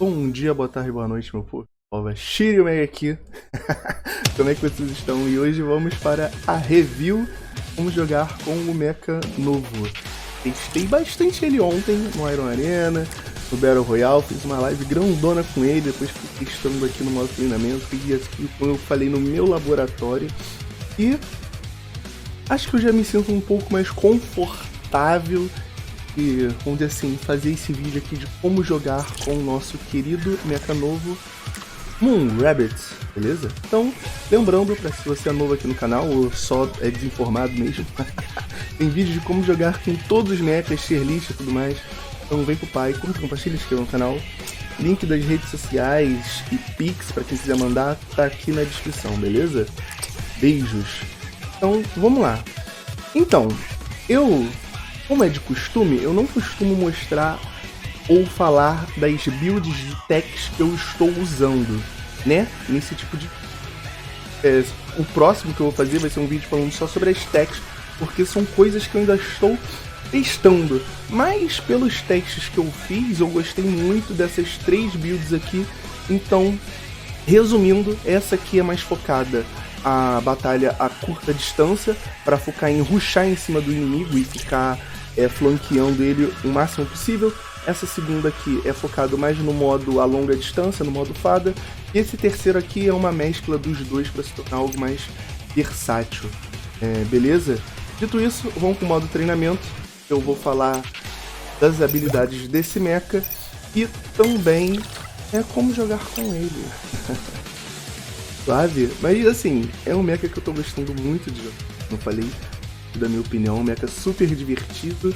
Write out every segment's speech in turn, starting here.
Bom dia, boa tarde, boa noite, meu povo. Shiryu Mega aqui. Como é que vocês estão? E hoje vamos para a review. Vamos jogar com o mecha novo. Testei bastante ele ontem no Iron Arena, no Battle Royale. Fiz uma live grandona com ele, depois fui testando aqui no modo treinamento. Fiz aqui, como eu falei, no meu laboratório. E acho que eu já me sinto um pouco mais confortável e, vamos dizer assim, fazer esse vídeo aqui de como jogar com o nosso querido mecha novo Moon Rabbit, beleza? Então, lembrando, para se você é novo aqui no canal ou só é desinformado mesmo, tem vídeo de como jogar com todos os mechas, tier list e tudo mais. Então vem pro pai, curta, compartilha, inscreva no canal. Link das redes sociais e Pix para quem quiser mandar tá aqui na descrição, beleza? Beijos. Então, vamos lá. Então, como é de costume, eu não costumo mostrar ou falar das builds de techs que eu estou usando, né? Nesse tipo de... o próximo que eu vou fazer vai ser um vídeo falando só sobre as techs, porque são coisas que eu ainda estou testando. Mas pelos testes que eu fiz, eu gostei muito dessas 3 builds aqui. Então, resumindo, essa aqui é mais focada a batalha a curta distância, para focar em rushar em cima do inimigo e ficar flanqueando ele o máximo possível. Essa segunda aqui é focado mais no modo a longa distância, no modo fada. E esse terceiro aqui é uma mescla dos dois para se tornar algo mais versátil. Beleza? Dito isso, vamos para o modo treinamento. Eu vou falar das habilidades desse mecha e também como jogar com ele. Suave? Mas assim, é um mecha que eu tô gostando muito de jogar. Não falei da minha opinião, um mecha super divertido.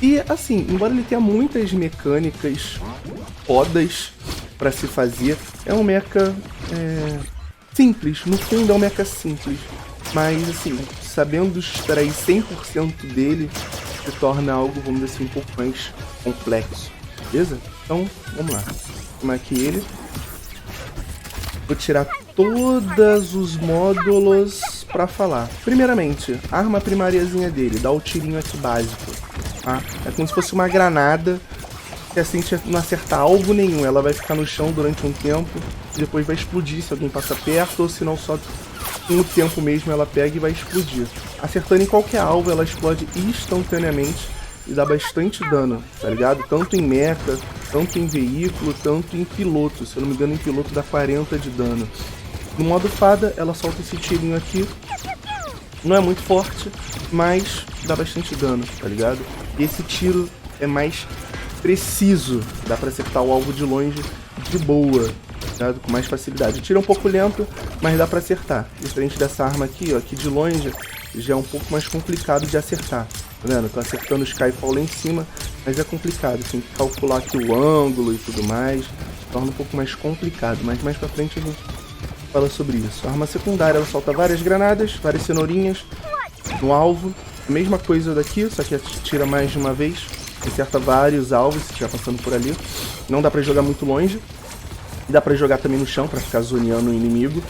E assim, embora ele tenha muitas mecânicas fodas pra se fazer, é um mecha simples, no fundo é um mecha simples. Mas assim, sabendo extrair 100% dele, se torna algo, vamos dizer assim, um pouco mais complexo. Beleza? Então, vamos lá. Vou tomar aqui ele. Vou tirar todos os módulos pra falar. Primeiramente, a arma primariazinha dele, dá o tirinho aqui básico. Tá? É como se fosse uma granada, que assim não acertar alvo nenhum, ela vai ficar no chão durante um tempo e depois vai explodir se alguém passa perto, ou se não, só com o tempo mesmo ela pega e vai explodir. Acertando em qualquer alvo, ela explode instantaneamente e dá bastante dano, tá ligado? Tanto em mecha, tanto em veículo, tanto em piloto. Se eu não me engano, em piloto dá 40 de dano. No modo fada, ela solta esse tirinho aqui. Não é muito forte, mas dá bastante dano, tá ligado? E esse tiro é mais preciso. Dá pra acertar o alvo de longe de boa, tá ligado? Com mais facilidade. O tiro é um pouco lento, mas dá pra acertar. Diferente dessa arma aqui, ó, aqui de longe, já é um pouco mais complicado de acertar. Tá vendo? Tô acertando o Skyfall lá em cima, mas é complicado. Tem que calcular aqui o ângulo e tudo mais. Torna um pouco mais complicado, mas mais pra frente a gente fala sobre isso. A arma secundária, ela solta várias granadas, várias cenourinhas no alvo. A mesma coisa daqui, só que atira mais de uma vez. Acerta vários alvos, se estiver passando por ali. Não dá pra jogar muito longe. Dá pra jogar também no chão, pra ficar zoneando o inimigo.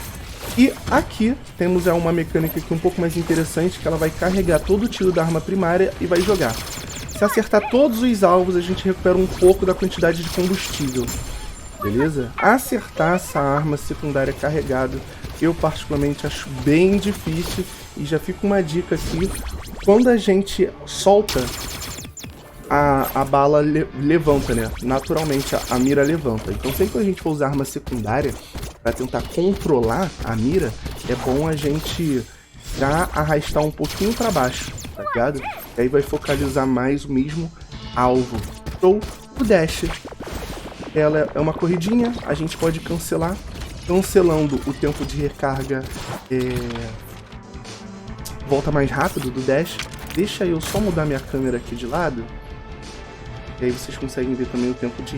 E aqui temos uma mecânica aqui um pouco mais interessante, que ela vai carregar todo o tiro da arma primária e vai jogar. Se acertar todos os alvos, a gente recupera um pouco da quantidade de combustível. Beleza? Acertar essa arma secundária carregada, eu particularmente acho bem difícil. E já fica uma dica aqui, quando a gente solta, a bala levanta, né? Naturalmente a mira levanta. Então sempre que a gente for usar arma secundária para tentar controlar a mira, é bom a gente já arrastar um pouquinho para baixo, tá ligado? E aí vai focalizar mais o mesmo alvo. Então o dash, ela é uma corridinha, a gente pode cancelar. Cancelando o tempo de recarga, volta mais rápido do dash. Deixa eu só mudar minha câmera aqui de lado. E aí vocês conseguem ver também o tempo de...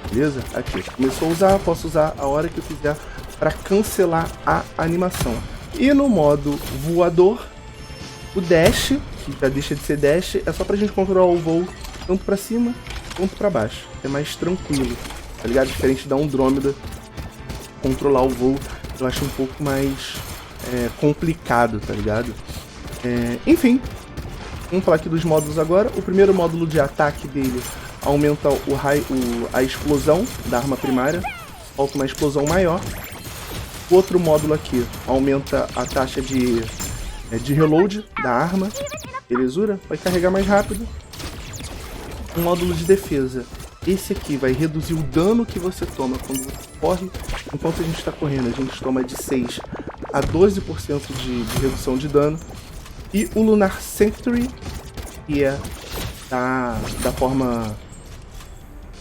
Beleza? Aqui. Começou a usar, posso usar a hora que eu quiser para cancelar a animação. E no modo voador, o dash, que já deixa de ser dash, é só pra gente controlar o voo tanto para cima quanto para baixo. É mais tranquilo, tá ligado? Diferente da Andrômeda, controlar o voo eu acho um pouco mais complicado, tá ligado? Enfim, vamos falar aqui dos módulos agora. O primeiro módulo de ataque dele aumenta a explosão da arma primária, solta uma explosão maior. Outro módulo aqui aumenta a taxa de reload da arma, belezura, vai carregar mais rápido. Um módulo de defesa, esse aqui vai reduzir o dano que você toma quando você corre. Enquanto a gente está correndo, a gente toma de 6 a 12% de redução de dano. E o Lunar Sanctuary, que é da forma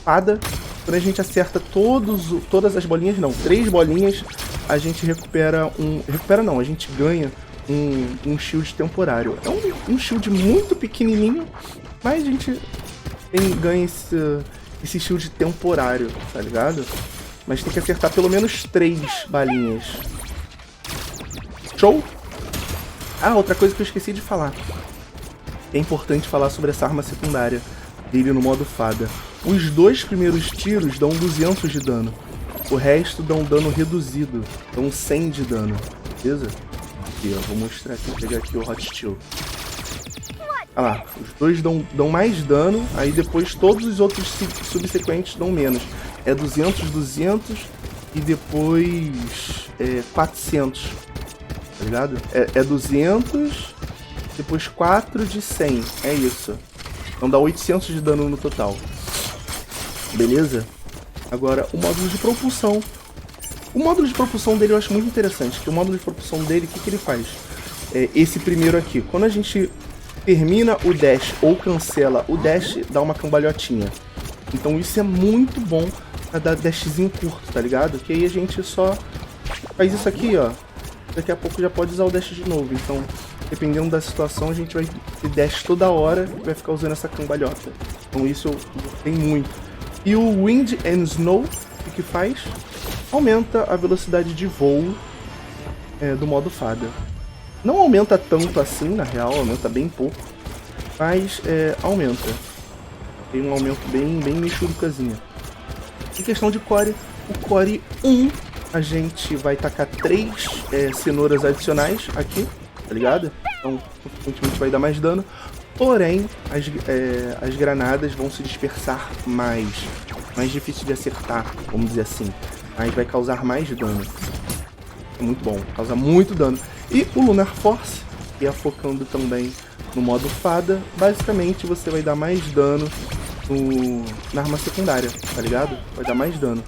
fada. Quando a gente acerta todas as bolinhas, não, 3 bolinhas, a gente recupera a gente ganha um shield temporário. É um shield muito pequenininho, mas a gente ganha esse shield temporário, tá ligado? Mas tem que acertar pelo menos 3 balinhas. Show? Ah, outra coisa que eu esqueci de falar. É importante falar sobre essa arma secundária dele no modo fada. Os 2 primeiros tiros dão 200 de dano. O resto dá um dano reduzido. Dão 100 de dano. Beleza? Aqui, ó. Vou mostrar aqui. Vou pegar aqui o Hot Steel. Olha lá. Os 2 dão mais dano. Aí depois todos os outros subsequentes dão menos. É 200, 200 e depois 400. Tá ligado? É 200, depois 4 de 100. É isso. Então dá 800 de dano no total. Beleza? Agora, o módulo de propulsão. O módulo de propulsão dele eu acho muito interessante. Que o módulo de propulsão dele, o que ele faz? Esse primeiro aqui. Quando a gente termina o dash ou cancela o dash, dá uma cambalhotinha. Então isso é muito bom pra dar dashzinho curto, tá ligado? Que aí a gente só faz isso aqui, ó. Daqui a pouco já pode usar o dash de novo. Então, dependendo da situação, a gente vai ter dash toda hora e vai ficar usando essa cambalhota. Então isso eu gostei muito. E o Wind and Snow, o que faz? Aumenta a velocidade de voo do modo fada. Não aumenta tanto assim, na real, aumenta bem pouco. Mas aumenta. Tem um aumento bem mexurucazinho. Em questão de core, o core 1, a gente vai tacar 3 cenouras adicionais aqui, tá ligado? Então, consequentemente vai dar mais dano. Porém, as granadas vão se dispersar mais difícil de acertar, vamos dizer assim. Aí vai causar mais dano. É muito bom, causa muito dano. E o Lunar Force, que é focando também no modo fada, basicamente você vai dar mais dano na arma secundária, tá ligado? Vai dar mais dano.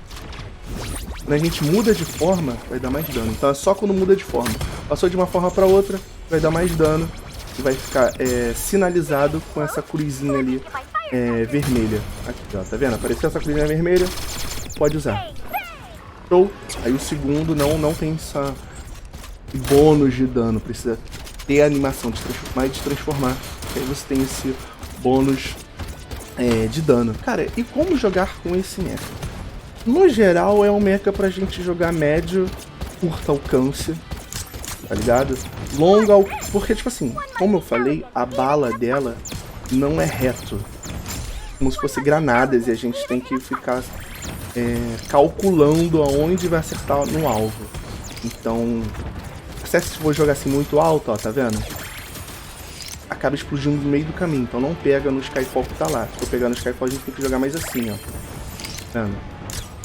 Quando a gente muda de forma, vai dar mais dano. Então é só quando muda de forma. Passou de uma forma para outra, vai dar mais dano. E vai ficar sinalizado com essa cruzinha ali vermelha. Aqui, ó, tá vendo? Apareceu essa cruzinha vermelha, pode usar. Show. Aí o segundo não tem essa bônus de dano. Precisa ter a animação de transformar. Aí você tem esse bônus de dano. Cara, e como jogar com esse mecha? No geral é um mecha pra gente jogar médio, curto alcance, tá ligado? Longo, porque tipo assim, como eu falei, a bala dela não é reto. Como se fosse granadas e a gente tem que ficar calculando aonde vai acertar no alvo. Então, se for jogar assim muito alto, ó, tá vendo? Acaba explodindo no meio do caminho, então não pega no Skyfall que tá lá. Se eu pegar no Skyfall a gente tem que jogar mais assim, ó. Tá vendo?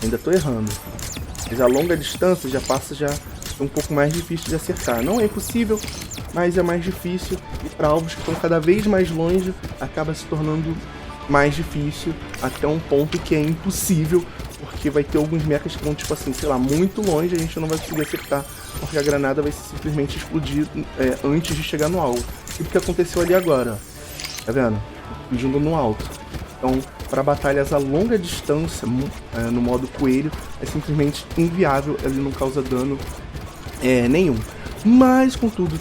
Ainda tô errando. Mas a longa distância já é um pouco mais difícil de acertar. Não é impossível, mas é mais difícil. E para alvos que estão cada vez mais longe, acaba se tornando mais difícil. Até um ponto que é impossível. Porque vai ter alguns mechas que vão, tipo assim, sei lá, muito longe. A gente não vai conseguir acertar. Porque a granada vai simplesmente explodir antes de chegar no alvo. E o que aconteceu ali agora, ó. Tá vendo? Explodindo no alto. Então, para batalhas a longa distância, no modo coelho, é simplesmente inviável, ele não causa dano nenhum. Mas, contudo,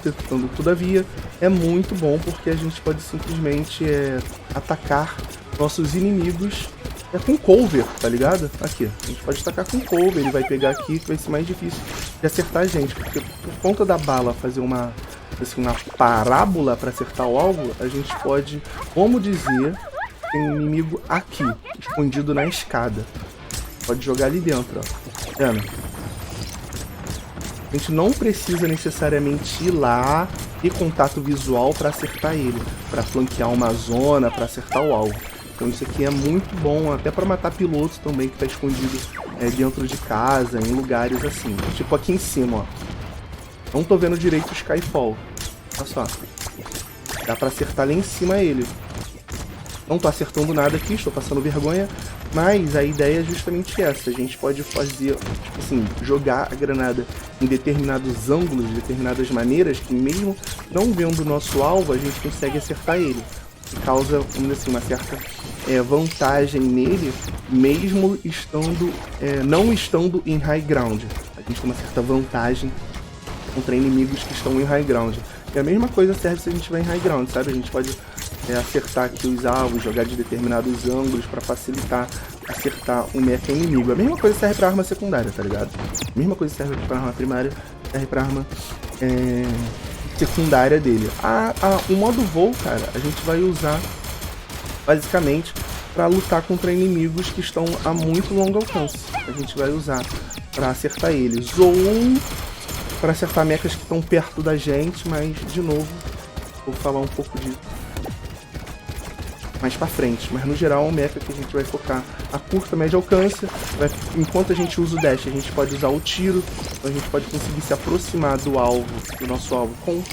todavia, é muito bom porque a gente pode simplesmente atacar nossos inimigos com cover, tá ligado? Aqui, a gente pode atacar com cover, ele vai pegar aqui que vai ser mais difícil de acertar a gente, porque por conta da bala fazer uma parábola para acertar o alvo, a gente pode, como dizer, tem um inimigo aqui, escondido na escada. Pode jogar ali dentro, ó. Tá vendo? A gente não precisa necessariamente ir lá e contato visual para acertar ele, para flanquear uma zona, para acertar o alvo. Então isso aqui é muito bom, até pra matar piloto também, que tá escondido dentro de casa, em lugares assim. Tipo aqui em cima, ó. Não tô vendo direito o Skyfall. Olha só. Dá pra acertar lá em cima ele. Não tô acertando nada aqui, estou passando vergonha. Mas a ideia é justamente essa. A gente pode fazer, tipo assim, jogar a granada em determinados ângulos, determinadas maneiras, que mesmo não vendo o nosso alvo, a gente consegue acertar ele. Que causa, vamos dizer assim, uma certa vantagem nele, mesmo estando, não estando em high ground. A gente tem uma certa vantagem contra inimigos que estão em high ground. E a mesma coisa serve se a gente estiver em high ground, sabe? A gente pode acertar aqui os alvos, jogar de determinados ângulos para facilitar acertar o mecha inimigo. A mesma coisa serve para arma secundária, tá ligado? A mesma coisa serve para arma primária, serve para arma secundária dele. O modo voo, cara, a gente vai usar basicamente para lutar contra inimigos que estão a muito longo alcance. A gente vai usar para acertar eles ou para acertar mechas que estão perto da gente, mas de novo vou falar um pouco disso mais pra frente, mas no geral é um mecha que a gente vai focar a curta, média alcance. Enquanto a gente usa o dash, a gente pode usar o tiro, então a gente pode conseguir se aproximar do alvo, do nosso alvo, com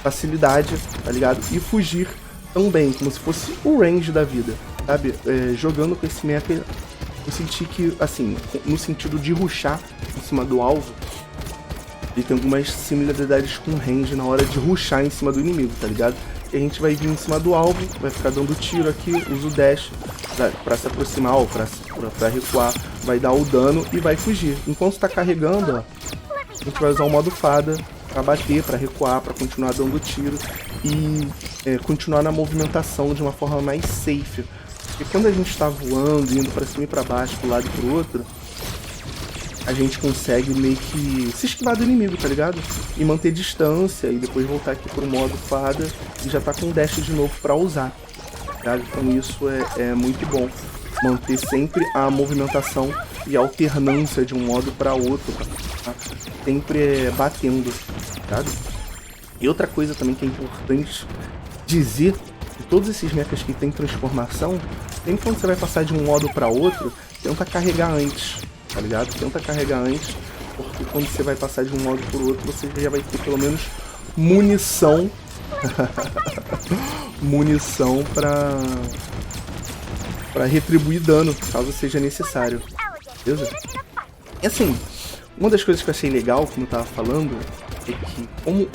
facilidade, tá ligado? E fugir também, como se fosse o range da vida, sabe? Jogando com esse mecha, eu senti que, assim, no sentido de rushar em cima do alvo, ele tem algumas similaridades com range na hora de rushar em cima do inimigo, tá ligado? E a gente vai vir em cima do alvo, vai ficar dando tiro aqui, usa o dash pra se aproximar ou pra recuar, vai dar o dano e vai fugir. Enquanto tá carregando, ó, a gente vai usar o modo fada pra bater, pra recuar, pra continuar dando tiro e continuar na movimentação de uma forma mais safe. Porque quando a gente tá voando, indo pra cima e pra baixo, pro lado e pro outro, a gente consegue meio que se esquivar do inimigo, tá ligado? E manter distância e depois voltar aqui pro modo fada e já tá com o dash de novo pra usar, tá? Então isso é muito bom. Manter sempre a movimentação e a alternância de um modo pra outro, tá? Sempre batendo, tá? E outra coisa também que é importante dizer, que todos esses mechas que tem transformação, sempre quando você vai passar de um modo pra outro, tenta carregar antes. Tá ligado? Tenta carregar antes, porque quando você vai passar de um modo por outro, você já vai ter pelo menos munição. Munição pra retribuir dano, caso seja necessário. Beleza? E assim, uma das coisas que eu achei legal, como eu tava falando, é que como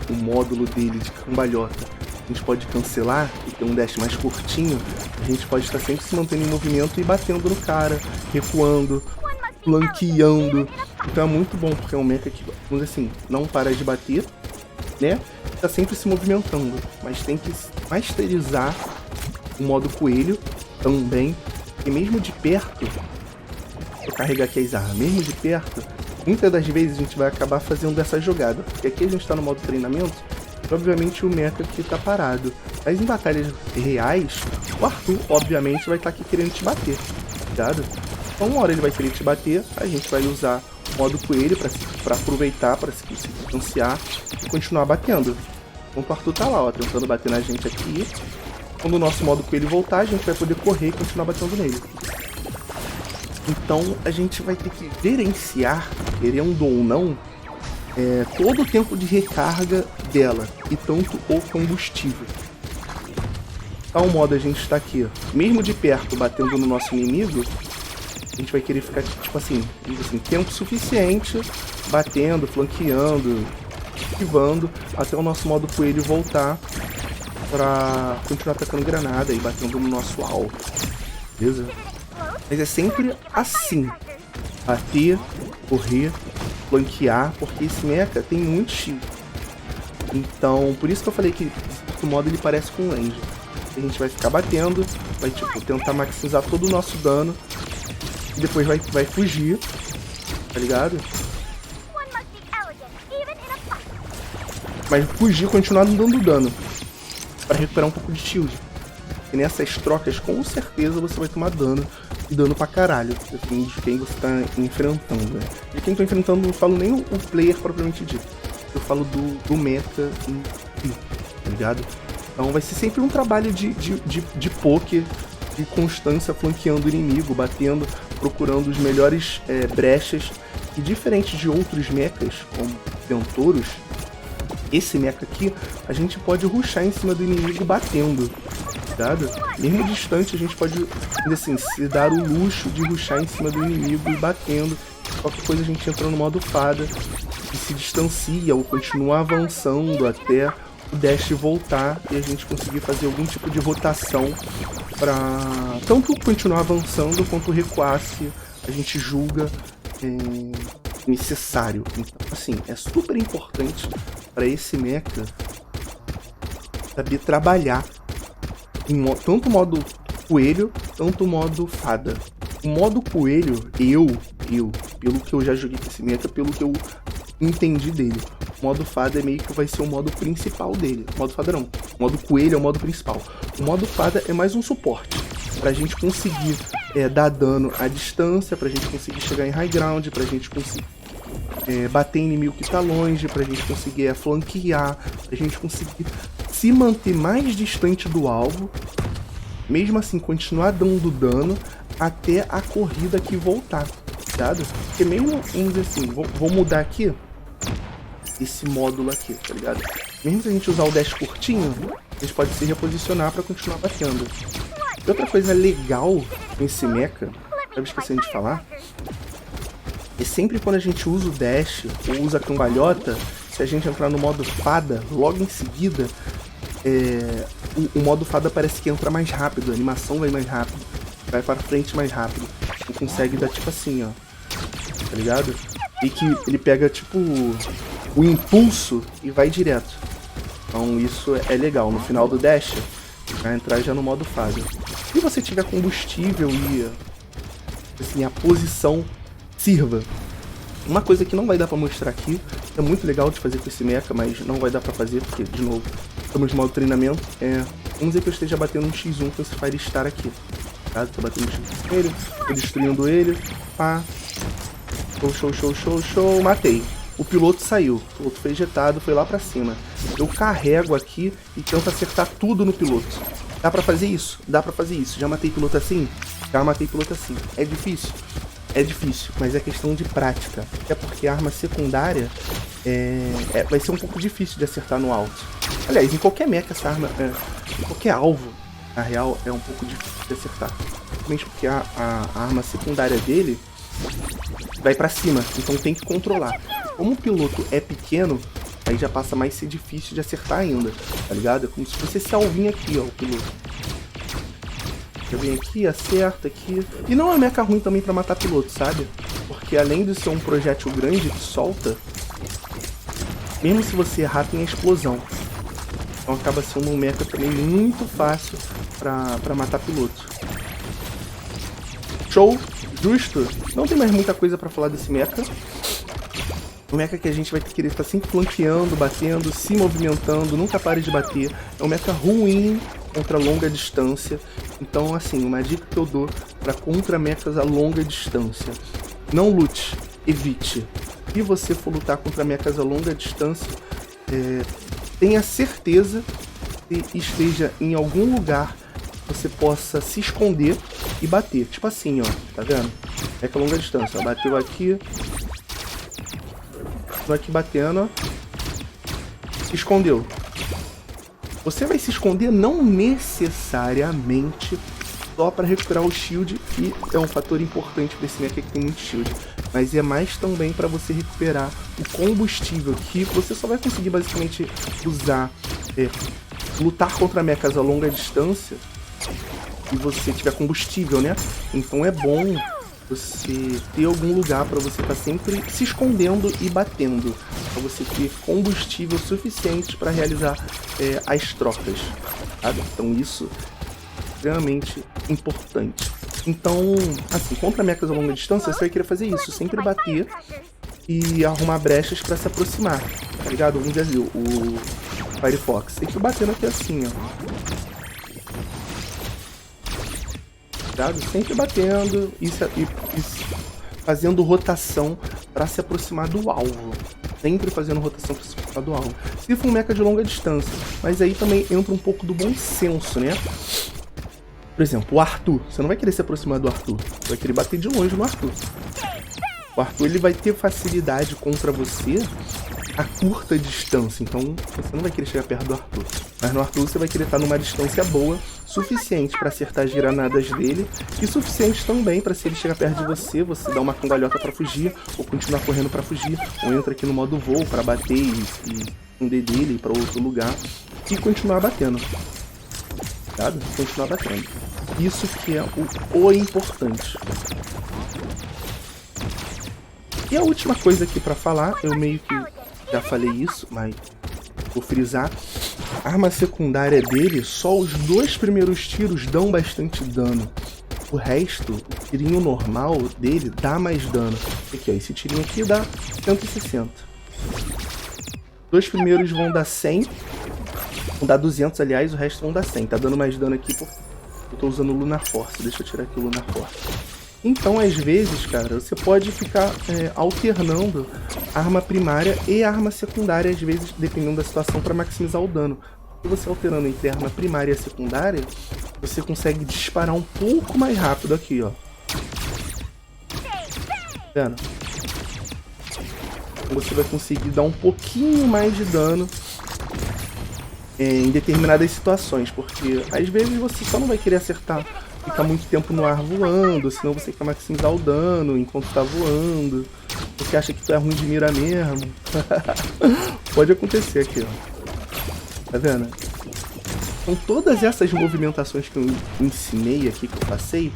o módulo dele de cambalhota a gente pode cancelar e ter um dash mais curtinho, a gente pode estar sempre se mantendo em movimento e batendo no cara, recuando, flanqueando. Então é muito bom, porque é um mecha que, vamos dizer assim, não para de bater, né? Tá sempre se movimentando, mas tem que masterizar o modo coelho também, e mesmo de perto, vou carregar aqui as armas, mesmo de perto, muitas das vezes a gente vai acabar fazendo essa jogada, porque aqui a gente tá no modo treinamento, obviamente o mecha que tá parado. Mas em batalhas reais, o Arthur obviamente vai estar aqui querendo te bater, ligado? Então uma hora ele vai querer te bater, a gente vai usar o modo coelho pra aproveitar, pra se distanciar e continuar batendo. Enquanto o Arthur tá lá, ó, tentando bater na gente aqui. Quando o nosso modo coelho voltar, a gente vai poder correr e continuar batendo nele. Então a gente vai ter que gerenciar, querendo ou não, todo o tempo de recarga dela e tanto o combustível. Tal modo a gente está aqui, mesmo de perto, batendo no nosso inimigo, a gente vai querer ficar, tipo assim, tempo suficiente, batendo, flanqueando, esquivando, até o nosso modo coelho voltar para continuar atacando granada e batendo no nosso alvo, beleza? Mas é sempre assim, bater, correr, flanquear, porque esse mecha tem muito X. Então, por isso que eu falei que o modo ele parece com o range. A gente vai ficar batendo, vai tipo tentar maximizar todo o nosso dano e depois vai fugir, tá ligado? Mas fugir e continuar dando dano para recuperar um pouco de shield. E nessas trocas com certeza você vai tomar dano. E dano pra caralho, depende de quem você tá enfrentando, né? De quem tô enfrentando, não falo nem o player propriamente dito. Eu falo do mecha em si, tá ligado? Então vai ser sempre um trabalho de poker, de constância, flanqueando o inimigo, batendo, procurando os melhores brechas. E diferente de outros mechas, como Tentouros, esse mecha aqui, a gente pode rushar em cima do inimigo batendo, ligado? Mesmo distante, a gente pode, assim, se dar o luxo de rushar em cima do inimigo e batendo. Qualquer coisa a gente entra no modo fada e se distancia ou continua avançando até o dash voltar e a gente conseguir fazer algum tipo de rotação para tanto continuar avançando quanto recuar se a gente julga necessário. Então, assim, é super importante para esse mecha saber trabalhar em tanto modo coelho, tanto modo fada. O modo coelho, pelo que eu já joguei com esse mecha, pelo que eu entendi dele, o modo fada é meio que vai ser o modo principal dele. O modo fada não, o modo coelho é o modo principal. O modo fada é mais um suporte, pra gente conseguir dar dano à distância, pra gente conseguir chegar em high ground, pra gente conseguir bater inimigo que tá longe, pra gente conseguir flanquear, pra gente conseguir se manter mais distante do alvo, mesmo assim continuar dando dano até a corrida aqui voltar, ligado? Porque mesmo, vamos dizer assim, vou mudar aqui esse módulo aqui, tá ligado? Mesmo se a gente usar o dash curtinho, a gente pode se reposicionar pra continuar batendo. E outra coisa legal nesse mecha, eu esquecendo de falar, é sempre quando a gente usa o dash ou usa a cambalhota, se a gente entrar no modo fada, logo em seguida, o modo fada parece que entra mais rápido, a animação vai mais rápido, vai para frente mais rápido. Você consegue dar tipo assim, ó, tá ligado? E que ele pega tipo o impulso e vai direto. Então isso é legal. No final do dash, vai entrar já no modo fada. Se você tiver combustível e assim, a posição sirva. Uma coisa que não vai dar pra mostrar aqui, é muito legal de fazer com esse mecha, mas não vai dar pra fazer, porque, de novo, estamos no modo treinamento, vamos dizer que eu esteja batendo um x1 com esse Firestar aqui. Tá? Tô batendo um x1 com ele, tô destruindo ele, pá. Show, matei. O piloto saiu, o piloto foi ejetado, foi lá pra cima. Eu carrego aqui e tento acertar tudo no piloto. Dá pra fazer isso? Dá pra fazer isso. Já matei piloto assim? Já matei piloto assim. É difícil? É difícil, mas é questão de prática. Até porque a arma secundária vai ser um pouco difícil de acertar no alto. Aliás, em qualquer mecha essa arma, em qualquer alvo, na real, é um pouco difícil de acertar. Principalmente porque a arma secundária dele vai pra cima, então tem que controlar. Como o piloto é pequeno, aí já passa mais a ser difícil de acertar ainda, tá ligado? É como se fosse esse alvinho aqui, ó, o piloto. Eu venho aqui, acerta aqui. E não é uma mecha ruim também pra matar piloto, sabe? Porque além de ser um projétil grande que solta, mesmo se você errar, tem a explosão. Então acaba sendo um mecha também muito fácil pra matar piloto. Show, justo. Não tem mais muita coisa pra falar desse mecha. Um mecha que a gente vai querer estar sempre flanqueando, batendo, se movimentando, nunca pare de bater. É um mecha ruim contra longa distância. Então, assim, uma dica que eu dou para contra mechas a longa distância: não lute, evite. Se você for lutar contra mechas a longa distância, tenha certeza que esteja em algum lugar que você possa se esconder e bater. Tipo assim, ó, tá vendo? Mecha a longa distância, ó, bateu aqui. Tô aqui batendo, ó. Se escondeu. Você vai se esconder não necessariamente só para recuperar o shield, que é um fator importante desse mecha que tem muito shield, mas é mais também para você recuperar o combustível, que você só vai conseguir basicamente usar, lutar contra mechas a longa distância se você tiver combustível, né? Então é bom você ter algum lugar para você estar sempre se escondendo e batendo, para você ter combustível suficiente para realizar as trocas, sabe? Então isso é extremamente importante. Então, assim, contra mechas a longa distância, você vai querer fazer isso, sempre bater e arrumar brechas para se aproximar, tá ligado? Vamos dizer, o Firefox, tem que ir batendo aqui assim, ó. Sempre batendo e fazendo rotação para se aproximar do alvo. sempre fazendo rotação pra se aproximar do alvo. Se for um mecha de longa distância, mas aí também entra um pouco do bom senso, né? Por exemplo, o Arthur. Você não vai querer se aproximar do Arthur. Você vai querer bater de longe no Arthur. O Arthur ele vai ter facilidade contra você a curta distância. Então você não vai querer chegar perto do Arthur. Mas no Arthur você vai querer estar numa distância boa, suficiente para acertar as granadas dele. E suficiente também para, se ele chegar perto de você, você dar uma cambalhota para fugir. Ou continuar correndo para fugir. Ou entra aqui no modo voo para bater e esconder dele para outro lugar. E continuar batendo. Sabe? Continuar batendo. Isso que é o importante. E a última coisa aqui pra falar, eu meio que já falei isso, mas vou frisar. A arma secundária dele, só os 2 primeiros tiros dão bastante dano. O resto, o tirinho normal dele dá mais dano. Aqui, ó, esse tirinho aqui dá 160. 2 primeiros vão dar 100. Vão dar 200, aliás, o resto vão dar 100. Tá dando mais dano aqui porque eu tô usando o Lunar Force. Deixa eu tirar aqui o Lunar Force. Então, às vezes, cara, você pode ficar alternando a arma primária e a arma secundária, às vezes, dependendo da situação, para maximizar o dano. Se você alterando entre a arma primária e a secundária, você consegue disparar um pouco mais rápido aqui, ó. Tá vendo? Você vai conseguir dar um pouquinho mais de dano em determinadas situações, porque às vezes você só não vai querer acertar, ficar muito tempo no ar voando, senão você quer maximizar o dano enquanto tá voando. Você acha que tu é ruim de mira mesmo. Pode acontecer aqui, ó. Tá vendo? São todas essas movimentações que eu ensinei aqui, que eu passei,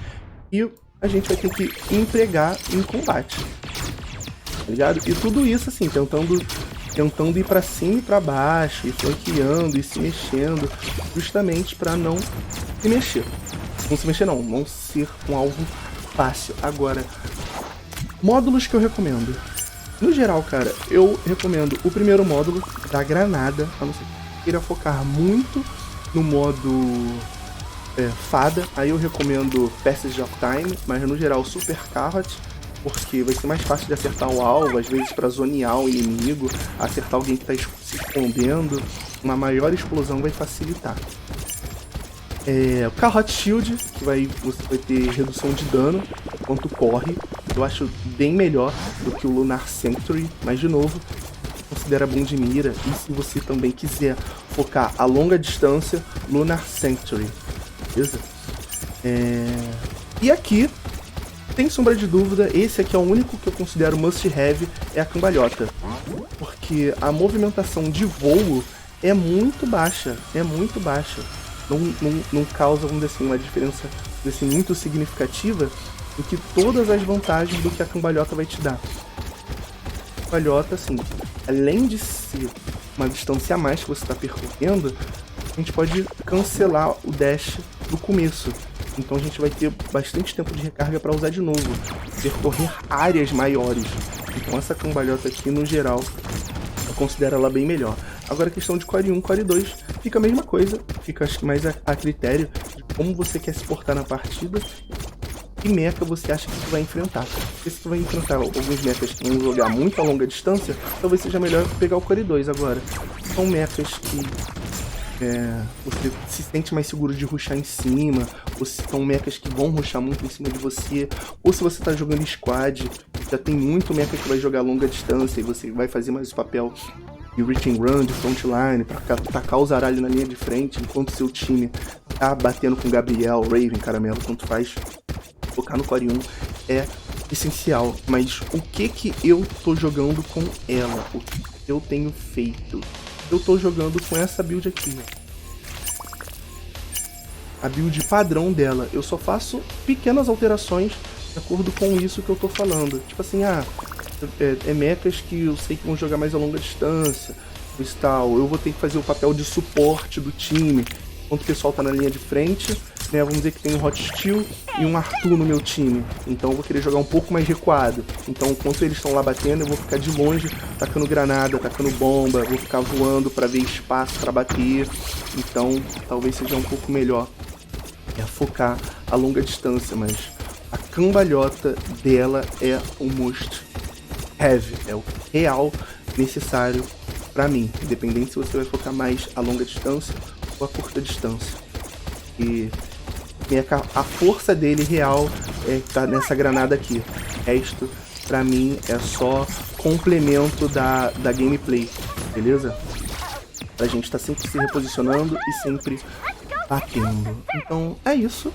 e a gente vai ter que empregar em combate. Tá ligado? E tudo isso assim, tentando ir pra cima e pra baixo, e flanqueando e se mexendo, justamente pra não se mexer. Não se mexer não ser um alvo fácil. Agora, módulos que eu recomendo. No geral, cara, eu recomendo o primeiro módulo da granada, a não ser que queira focar muito no modo fada. Aí eu recomendo Passage of Time, mas no geral Super Carrot, porque vai ser mais fácil de acertar o alvo, às vezes para zonear o inimigo, acertar alguém que está se escondendo. Uma maior explosão vai facilitar. O Carrot Shield, que você vai ter redução de dano enquanto corre. Eu acho bem melhor do que o Lunar Sanctuary, mas de novo, considera bom de mira. E se você também quiser focar a longa distância, Lunar Sanctuary, beleza? E aqui, sem sombra de dúvida, esse aqui é o único que eu considero must have, é a cambalhota. Porque a movimentação de voo é muito baixa, Não causa, vamos dizer assim, uma diferença assim, muito significativa do que todas as vantagens do que a cambalhota vai te dar. A cambalhota, assim, além de ser uma distância a mais que você está percorrendo, a gente pode cancelar o dash do começo. Então a gente vai ter bastante tempo de recarga para usar de novo, percorrer áreas maiores. Então essa cambalhota aqui, no geral, eu considero ela bem melhor. Agora a questão de Core 1, Core 2, fica a mesma coisa, fica acho que mais a critério de como você quer se portar na partida e mecha você acha que você vai enfrentar. Porque se você vai enfrentar alguns mechas que vão jogar muito a longa distância, talvez seja melhor pegar o Core 2 agora. São mechas que você se sente mais seguro de rushar em cima, ou se são mechas que vão rushar muito em cima de você, ou se você tá jogando squad, já tem muito mecha que vai jogar a longa distância e você vai fazer mais o papel de reach and run, de frontline, pra tacar o zaralho na linha de frente, enquanto seu time tá batendo com Gabriel, Raven, Caramelo, tanto faz. Focar no Core 1 é essencial, mas o que eu tô jogando com ela? O que eu tenho feito? Eu tô jogando com essa build aqui, ó. A build padrão dela. Eu só faço pequenas alterações de acordo com isso que eu tô falando. Tipo assim, mechas que eu sei que vão jogar mais a longa distância, tal. Eu vou ter que fazer o papel de suporte do time, enquanto o pessoal tá na linha de frente, né? Vamos dizer que tem um Hot Steel e um Arthur no meu time, então eu vou querer jogar um pouco mais recuado. Então enquanto eles estão lá batendo, eu vou ficar de longe, tacando granada, tacando bomba, vou ficar voando para ver espaço para bater. Então talvez seja um pouco melhor focar a longa distância, mas a cambalhota dela é um must have, é o real necessário pra mim, independente se você vai focar mais a longa distância ou a curta distância. E a força dele real tá nessa granada aqui. O resto, pra mim, é só complemento da gameplay, beleza? A gente tá sempre se reposicionando e sempre batendo. Então, é isso.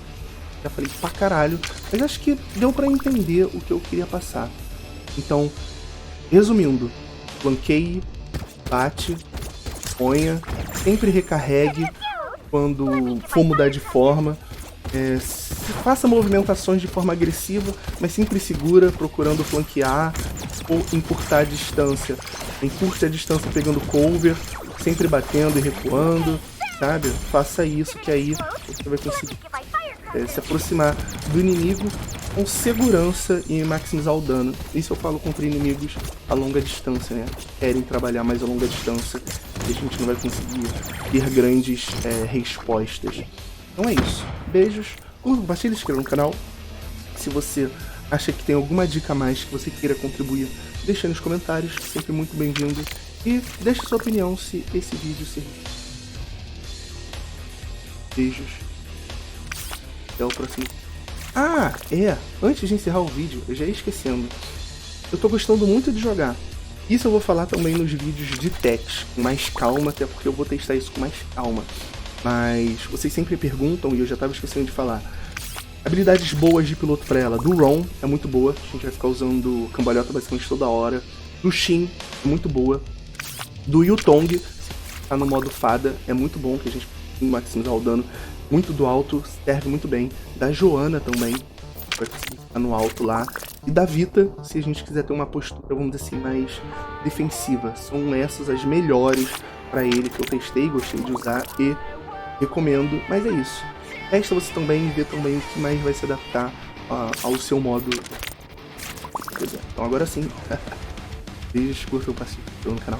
Já falei pra caralho, mas acho que deu pra entender o que eu queria passar. Então, resumindo, flanqueie, bate, ponha, sempre recarregue quando for mudar de forma. Faça movimentações de forma agressiva, mas sempre segura, procurando flanquear ou encurtar a distância. Encurte a distância pegando cover, sempre batendo e recuando, sabe? Faça isso que aí você vai conseguir se aproximar do inimigo com segurança e maximizar o dano. Isso eu falo contra inimigos a longa distância, né? Que querem trabalhar mais a longa distância e a gente não vai conseguir ter grandes respostas. Então é isso. Beijos, curta, compartilha, se inscreva no canal. Se você acha que tem alguma dica a mais que você queira contribuir, deixa aí nos comentários, sempre muito bem-vindo. E deixe sua opinião se esse vídeo servir. Beijos. Até o próximo. Ah, antes de encerrar o vídeo, eu já ia esquecendo. Eu tô gostando muito de jogar. Isso eu vou falar também nos vídeos de techs, com mais calma, até porque eu vou testar isso com mais calma. Mas vocês sempre perguntam, e eu já tava esquecendo de falar. Habilidades boas de piloto pra ela. Do Ron é muito boa, a gente vai ficar usando cambalhota basicamente toda hora. Do Shin é muito boa. Do Yutong, tá no modo fada, é muito bom, que a gente maximizar o dano. Muito do alto, serve muito bem. Da Joana também, vai conseguir ficar no alto lá. E da Vita, se a gente quiser ter uma postura, vamos dizer assim, mais defensiva. São essas as melhores pra ele que eu testei, gostei de usar e recomendo. Mas é isso. Testa você também e vê também o que mais vai se adaptar ao seu modo. Então agora sim. Beijos, curtam, participem no canal.